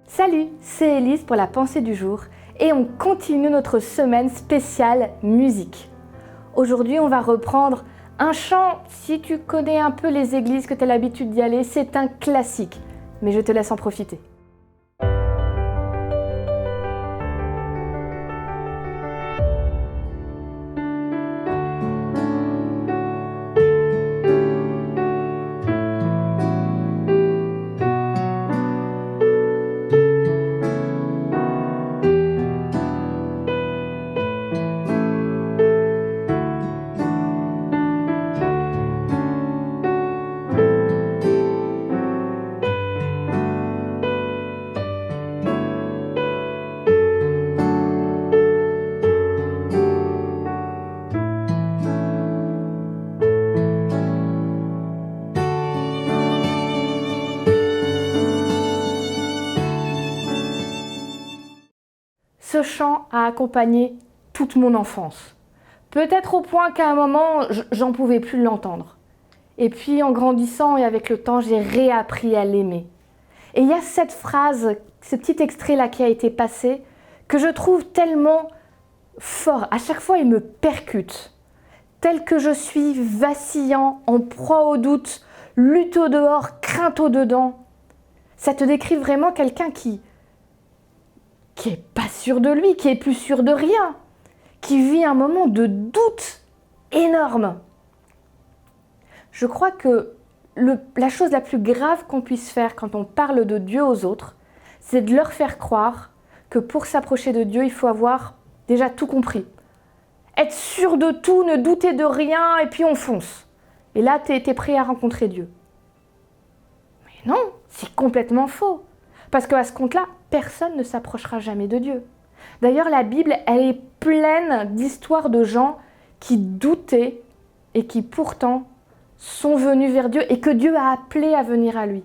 Salut, c'est Élise pour la pensée du jour et on continue notre semaine spéciale musique. Aujourd'hui, on va reprendre un chant. Si tu connais un peu les églises, que tu as l'habitude d'y aller, c'est un classique, mais je te laisse en profiter. Ce chant a accompagné toute mon enfance. Peut-être au point qu'à un moment, j'en pouvais plus l'entendre. Et puis en grandissant et avec le temps, j'ai réappris à l'aimer. Et il y a cette phrase, ce petit extrait-là qui a été passé, que je trouve tellement fort. À chaque fois, il me percute. Tel que je suis, vacillant, en proie au doute, lutte au dehors, crainte au dedans. Ça te décrit vraiment quelqu'un qui est pas sûr de lui, qui est plus sûr de rien, qui vit un moment de doute énorme. Je crois que la chose la plus grave qu'on puisse faire quand on parle de Dieu aux autres, c'est de leur faire croire que pour s'approcher de Dieu, il faut avoir déjà tout compris. Être sûr de tout, ne douter de rien, et puis on fonce. Et là, tu es prêt à rencontrer Dieu. Mais non, c'est complètement faux. Parce qu'à ce compte-là, personne ne s'approchera jamais de Dieu. D'ailleurs, la Bible, elle est pleine d'histoires de gens qui doutaient et qui pourtant sont venus vers Dieu et que Dieu a appelé à venir à lui.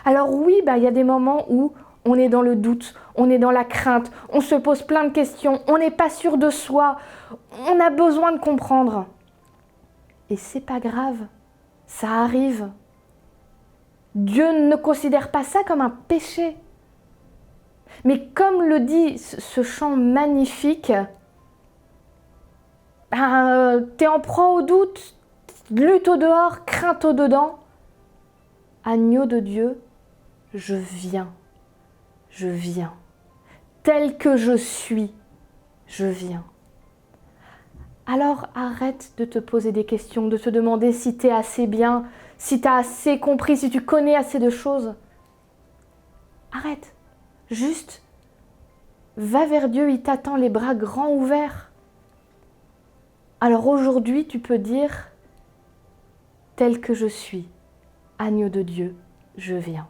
Alors oui, il y a des moments où on est dans le doute, on est dans la crainte, on se pose plein de questions, on n'est pas sûr de soi, on a besoin de comprendre. Et c'est pas grave, ça arrive. Dieu ne considère pas ça comme un péché. Mais comme le dit ce chant magnifique, t'es en proie au doute, lutte au dehors, crainte au dedans. Agneau de Dieu, je viens. Je viens. Tel que je suis, je viens. Alors arrête de te poser des questions, de te demander si tu es assez bien, si tu as assez compris, si tu connais assez de choses. Arrête. Juste, va vers Dieu, il t'attend les bras grands ouverts. Alors aujourd'hui, tu peux dire, tel que je suis, agneau de Dieu, je viens.